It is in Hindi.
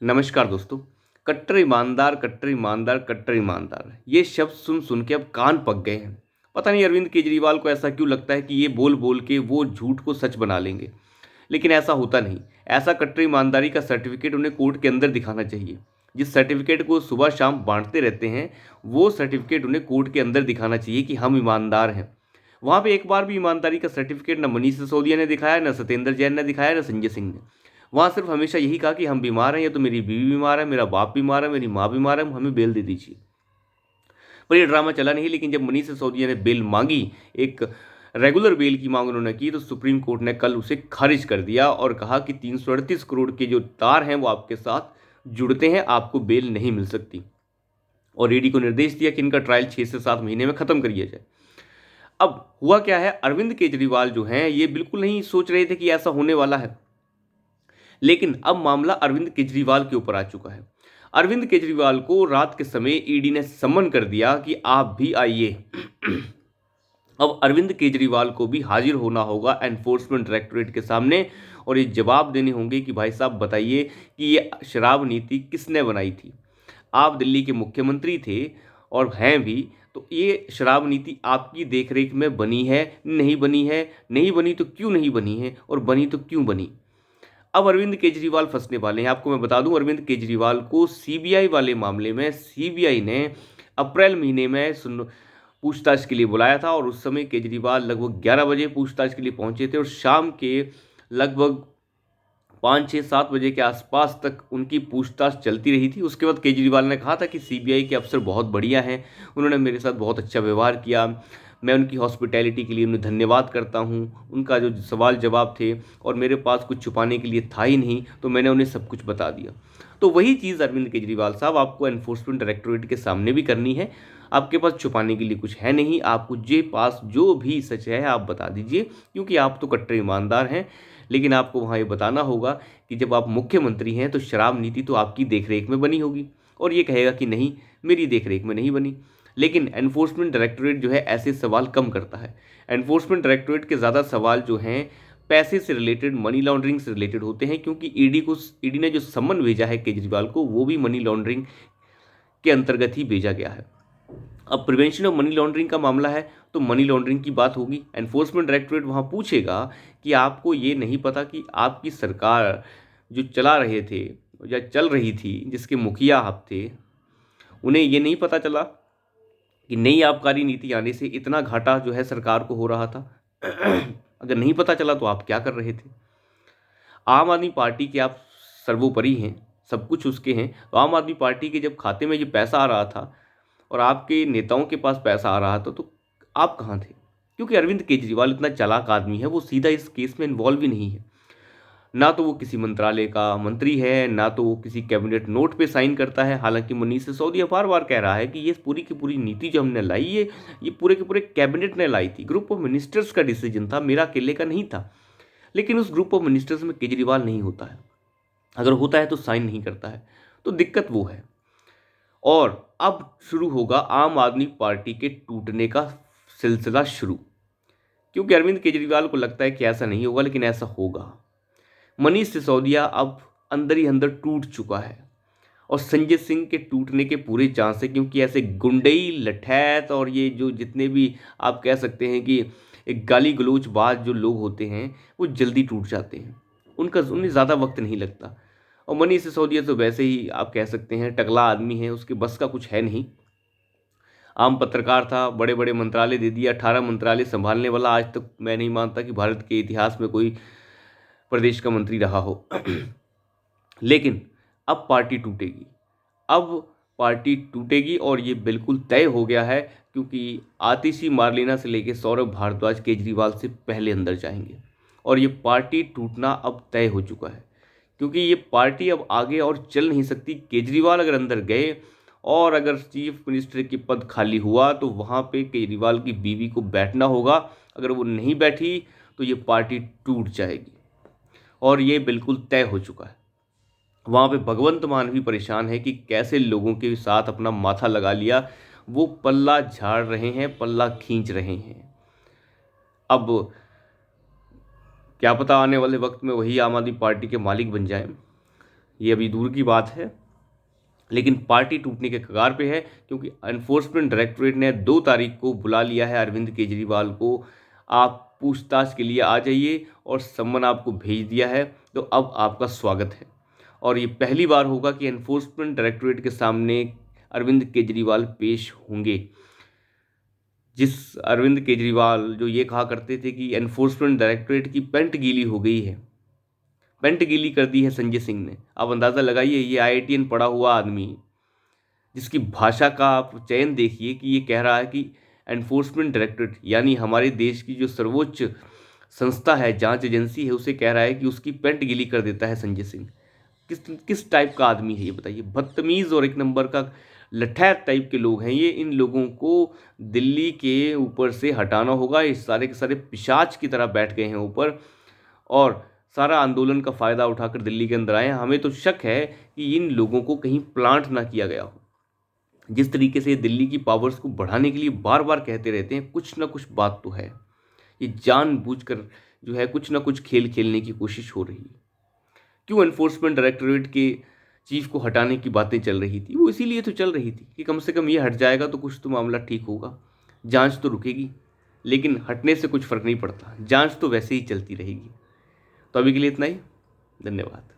नमस्कार दोस्तों। कट्टर ईमानदार, कट्टर ईमानदार, कट्टर ईमानदार, ये शब्द सुन सुन के अब कान पक गए हैं। पता नहीं अरविंद केजरीवाल को ऐसा क्यों लगता है कि ये बोल बोल के वो झूठ को सच बना लेंगे। लेकिन ऐसा होता नहीं। ऐसा कट्टर ईमानदारी का सर्टिफिकेट उन्हें कोर्ट के अंदर दिखाना चाहिए। जिस सर्टिफिकेट को सुबह शाम बांटते रहते हैं, वो सर्टिफिकेट उन्हें कोर्ट के अंदर दिखाना चाहिए कि हम ईमानदार हैं। वहाँ पे एक बार भी ईमानदारी का सर्टिफिकेट न मनीष सिसोदिया ने दिखाया, न सत्येंद्र जैन ने दिखाया, न संजय सिंह ने। वहाँ सिर्फ हमेशा यही कहा कि हम बीमार हैं, या तो मेरी बीवी बीमार है, मेरा बाप बीमार है, मेरी माँ बीमार है, हमें बेल दे दीजिए। पर ये ड्रामा चला नहीं। लेकिन जब मनीष सिसोदिया ने बेल मांगी, एक रेगुलर बेल की मांग उन्होंने की, तो सुप्रीम कोर्ट ने कल उसे खारिज कर दिया और कहा कि 338 करोड़ के जो तार हैं वो आपके साथ जुड़ते हैं, आपको बेल नहीं मिल सकती। और ईडी को निर्देश दिया कि इनका ट्रायल 6 से 7 महीने में खत्म कर दिया जाए। अब हुआ क्या है, अरविंद केजरीवाल जो हैं ये बिल्कुल नहीं सोच रहे थे कि ऐसा होने वाला है। लेकिन अब मामला अरविंद केजरीवाल के ऊपर आ चुका है। अरविंद केजरीवाल को रात के समय ईडी ने सम्मन कर दिया कि आप भी आइए। अब अरविंद केजरीवाल को भी हाजिर होना होगा एनफोर्समेंट डायरेक्टोरेट के सामने और ये जवाब देने होंगे कि भाई साहब बताइए कि ये शराब नीति किसने बनाई थी। आप दिल्ली के मुख्यमंत्री थे और हैं भी, तो ये शराब नीति आपकी देखरेख में बनी है, नहीं बनी है, नहीं बनी तो क्यों नहीं बनी है, और बनी तो क्यों बनी। अब अरविंद केजरीवाल फंसने वाले हैं। आपको मैं बता दूं, अरविंद केजरीवाल को सीबीआई वाले मामले में सीबीआई ने अप्रैल महीने में पूछताछ के लिए बुलाया था, और उस समय केजरीवाल लगभग 11 बजे पूछताछ के लिए पहुंचे थे और शाम के लगभग 5, 6, 7 बजे के आसपास तक उनकी पूछताछ चलती रही थी। उसके बाद केजरीवाल ने कहा था कि सीबीआई के अफसर बहुत बढ़िया हैं, उन्होंने मेरे साथ बहुत अच्छा व्यवहार किया, मैं उनकी हॉस्पिटैलिटी के लिए उन्हें धन्यवाद करता हूँ। उनका जो सवाल जवाब थे, और मेरे पास कुछ छुपाने के लिए था ही नहीं, तो मैंने उन्हें सब कुछ बता दिया। तो वही चीज़ अरविंद केजरीवाल साहब आपको एनफोर्समेंट डायरेक्टोरेट के सामने भी करनी है। आपके पास छुपाने के लिए कुछ है नहीं, आपको जे पास जो भी सच है आप बता दीजिए, क्योंकि आप तो कट्टर ईमानदार हैं। लेकिन आपको वहाँ ये बताना होगा कि जब आप मुख्यमंत्री हैं तो शराब नीति तो आपकी देखरेख में बनी होगी, और ये कहेगा कि नहीं, मेरी देखरेख में नहीं बनी। लेकिन एनफोर्समेंट डायरेक्टोरेट जो है ऐसे सवाल कम करता है। एनफोर्समेंट डायरेक्टोरेट के ज़्यादा सवाल जो हैं पैसे से रिलेटेड, मनी लॉन्ड्रिंग से रिलेटेड होते हैं, क्योंकि ईडी ने जो सम्मन भेजा है केजरीवाल को, वो भी मनी लॉन्ड्रिंग के अंतर्गत ही भेजा गया है। अब प्रिवेंशन ऑफ मनी लॉन्ड्रिंग का मामला है, तो मनी लॉन्ड्रिंग की बात होगी। एनफोर्समेंट डायरेक्टोरेट वहाँ पूछेगा कि आपको ये नहीं पता कि आपकी सरकार जो चला रहे थे या चल रही थी, जिसके मुखिया आप थे, उन्हें ये नहीं पता चला कि नई आबकारी नीति आने से इतना घाटा जो है सरकार को हो रहा था। अगर नहीं पता चला तो आप क्या कर रहे थे। आम आदमी पार्टी के आप सर्वोपरि हैं, सब कुछ उसके हैं। तो आम आदमी पार्टी के जब खाते में ये पैसा आ रहा था और आपके नेताओं के पास पैसा आ रहा था, तो आप कहाँ थे। क्योंकि अरविंद केजरीवाल इतना चालाक आदमी है, वो सीधा इस केस में इन्वॉल्व ही नहीं है। ना तो वो किसी मंत्रालय का मंत्री है, ना तो वो किसी कैबिनेट नोट पे साइन करता है। हालांकि मनीष सिसोदिया बार बार कह रहा है कि ये पूरी की पूरी नीति जो हमने लाई, ये पूरे के पूरे कैबिनेट ने लाई थी, ग्रुप ऑफ मिनिस्टर्स का डिसीजन था, मेरा अकेले का नहीं था। लेकिन उस ग्रुप ऑफ मिनिस्टर्स में केजरीवाल नहीं होता है, अगर होता है तो साइन नहीं करता है। तो दिक्कत वो है। और अब शुरू होगा आम आदमी पार्टी के टूटने का सिलसिला शुरू, क्योंकि अरविंद केजरीवाल को लगता है कि ऐसा नहीं होगा, लेकिन ऐसा होगा। मनीष सिसोदिया अब अंदर ही अंदर टूट चुका है, और संजय सिंह के टूटने के पूरे चांस है, क्योंकि ऐसे गुंडई लठैत और ये जो जितने भी आप कह सकते हैं कि एक गाली गलौज बाज जो लोग होते हैं, वो जल्दी टूट जाते हैं, उन्हें ज़्यादा वक्त नहीं लगता। और मनीष सिसोदिया तो वैसे ही आप कह सकते हैं टकला आदमी है, उसके बस का कुछ है नहीं। आम पत्रकार था, बड़े बड़े मंत्रालय दे दिया, 18 मंत्रालय संभालने वाला। आज तक मैं नहीं मानता कि भारत के इतिहास में कोई प्रदेश का मंत्री रहा हो। लेकिन अब पार्टी टूटेगी, अब पार्टी टूटेगी, और ये बिल्कुल तय हो गया है, क्योंकि आतिशी मार्लेना से लेकर सौरभ भारद्वाज केजरीवाल से पहले अंदर जाएंगे, और ये पार्टी टूटना अब तय हो चुका है। क्योंकि ये पार्टी अब आगे और चल नहीं सकती। केजरीवाल अगर अंदर गए और अगर चीफ मिनिस्टर की पद खाली हुआ, तो वहाँ पे केजरीवाल की बीवी को बैठना होगा। अगर वो नहीं बैठी तो ये पार्टी टूट जाएगी, और ये बिल्कुल तय हो चुका है। वहाँ पे भगवंत मान भी परेशान है कि कैसे लोगों के साथ अपना माथा लगा लिया, वो पल्ला झाड़ रहे हैं, पल्ला खींच रहे हैं। अब क्या पता आने वाले वक्त में वही आम आदमी पार्टी के मालिक बन जाएं। ये अभी दूर की बात है, लेकिन पार्टी टूटने के कगार पे है, क्योंकि एनफोर्समेंट डायरेक्टरेट ने 2 तारीख को बुला लिया है अरविंद केजरीवाल को। आप पूछताछ के लिए आ जाइए, और सम्मन आपको भेज दिया है, तो अब आपका स्वागत है। और ये पहली बार होगा कि एनफोर्समेंट डायरेक्टरेट के सामने अरविंद केजरीवाल पेश होंगे। जिस अरविंद केजरीवाल जो ये कहा करते थे कि एनफोर्समेंट डायरेक्टरेट की पेंट गीली हो गई है, पेंट गीली कर दी है संजय सिंह ने। अब अंदाज़ा लगाइए, ये IITN पढ़ा हुआ आदमी, जिसकी भाषा का आप चयन देखिए कि ये कह रहा है कि एनफोर्समेंट डायरेक्टरेट यानी हमारे देश की जो सर्वोच्च संस्था है, जांच एजेंसी है, उसे कह रहा है कि उसकी पेंट गीली कर देता है संजय सिंह। किस किस टाइप का आदमी है ये बताइए। बदतमीज़ और एक नंबर का लठैत टाइप के लोग हैं ये। इन लोगों को दिल्ली के ऊपर से हटाना होगा। ये सारे के सारे पिशाच की तरह बैठ गए हैं ऊपर, और सारा आंदोलन का फ़ायदा उठाकर दिल्ली के अंदर आए हैं। हमें तो शक है कि इन लोगों को कहीं प्लांट ना किया गया हो। जिस तरीके से दिल्ली की पावर्स को बढ़ाने के लिए बार बार कहते रहते हैं, कुछ ना कुछ बात तो है। ये जानबूझकर जो है कुछ ना कुछ खेल खेलने की कोशिश हो रही है। क्यों एनफोर्समेंट डायरेक्टरेट के चीफ को हटाने की बातें चल रही थी? वो इसीलिए तो चल रही थी कि कम से कम ये हट जाएगा तो कुछ तो मामला ठीक होगा, जांच तो रुकेगी। लेकिन हटने से कुछ फ़र्क नहीं पड़ता, जांच तो वैसे ही चलती रहेगी। तो अभी के लिए इतना ही। धन्यवाद।